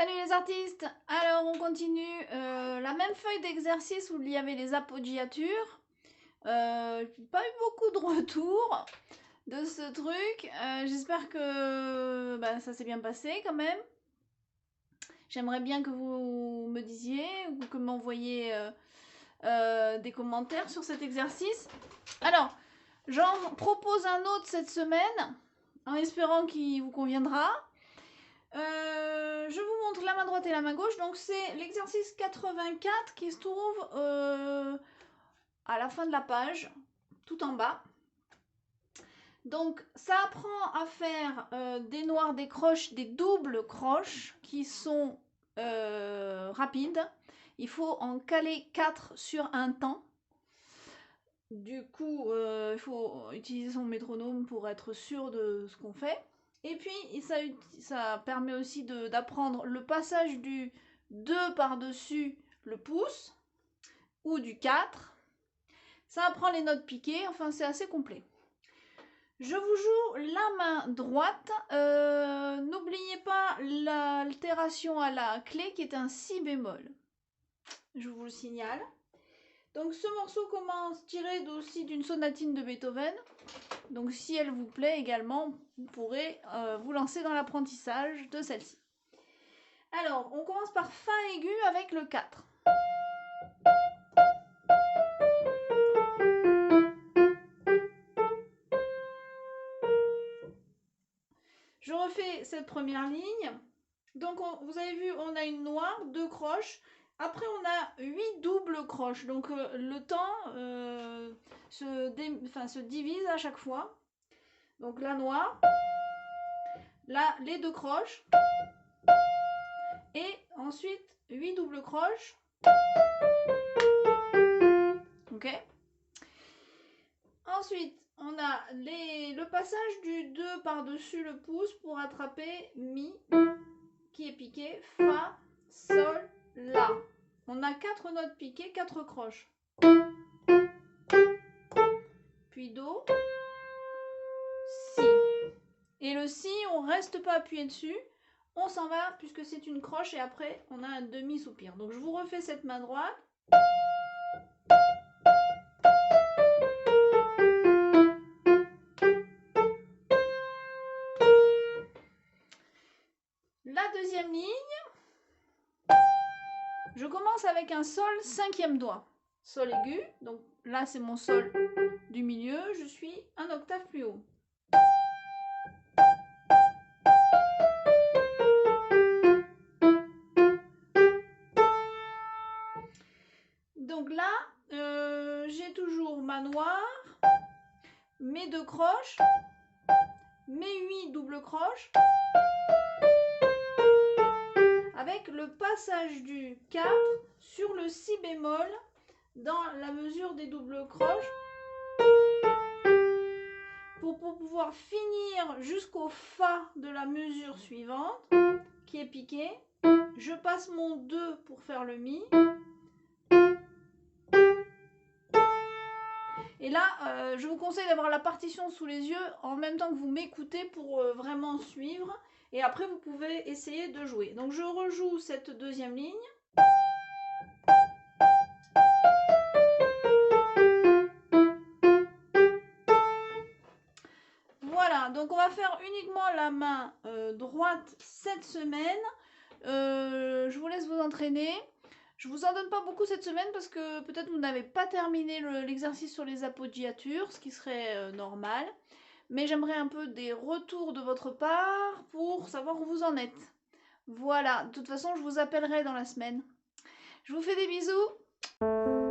Salut les artistes! Alors on continue la même feuille d'exercice où il y avait les appoggiatures. J'ai pas eu beaucoup de retours de ce truc. J'espère que ça s'est bien passé quand même. J'aimerais bien que vous me disiez ou que m'envoyiez des commentaires sur cet exercice. Alors, j'en propose un autre cette semaine en espérant qu'il vous conviendra. Je vous montre la main droite et la main gauche. Donc c'est l'exercice 84 qui se trouve à la fin de la page, tout en bas. Donc ça apprend à faire des noirs, des croches, des doubles croches qui sont rapides. Il faut en caler 4 sur un temps. Du coup, il faut utiliser son métronome pour être sûr de ce qu'on fait. Et puis, ça permet aussi d'apprendre le passage du 2 par-dessus le pouce ou du 4. Ça apprend les notes piquées, enfin c'est assez complet. Je vous joue la main droite. N'oubliez pas l'altération à la clé qui est un si bémol. Je vous le signale. Donc ce morceau commence tiré aussi d'une sonatine de Beethoven. Donc si elle vous plaît également, vous pourrez vous lancer dans l'apprentissage de celle-ci. Alors, on commence par Fa aigu avec le 4. Je refais cette première ligne. Donc vous avez vu, on a une noire, 2 croches. Après, on a 8 doubles croches. Donc le temps se divise à chaque fois. Donc la noire, là les 2 croches. Et ensuite 8 doubles croches. Ok. Ensuite, on a le passage du 2 par-dessus le pouce pour attraper Mi, qui est piqué, Fa, Sol, La. On a 4 notes piquées, 4 croches. Puis Do, Si. Et le Si, on ne reste pas appuyé dessus. On s'en va puisque c'est une croche et après, on a un demi-soupir. Donc, je vous refais cette main droite. La deuxième ligne, je commence avec un Sol 5e doigt. Sol aigu, donc là c'est mon Sol du milieu, je suis un octave plus haut. Donc là, j'ai toujours ma noire, mes 2 croches, mes 8 doubles croches, avec le passage du 4 sur le Si bémol dans la mesure des doubles croches pour pouvoir finir jusqu'au Fa de la mesure suivante qui est piqué. Je passe mon 2 pour faire le Mi. Et là, je vous conseille d'avoir la partition sous les yeux en même temps que vous m'écoutez pour vraiment suivre. Et après, vous pouvez essayer de jouer. Donc, je rejoue cette deuxième ligne. Voilà, donc on va faire uniquement la main droite cette semaine. Je vous laisse vous entraîner. Je vous en donne pas beaucoup cette semaine parce que peut-être vous n'avez pas terminé l'exercice sur les appoggiatures, ce qui serait normal. Mais j'aimerais un peu des retours de votre part pour savoir où vous en êtes. Voilà, de toute façon, je vous appellerai dans la semaine. Je vous fais des bisous.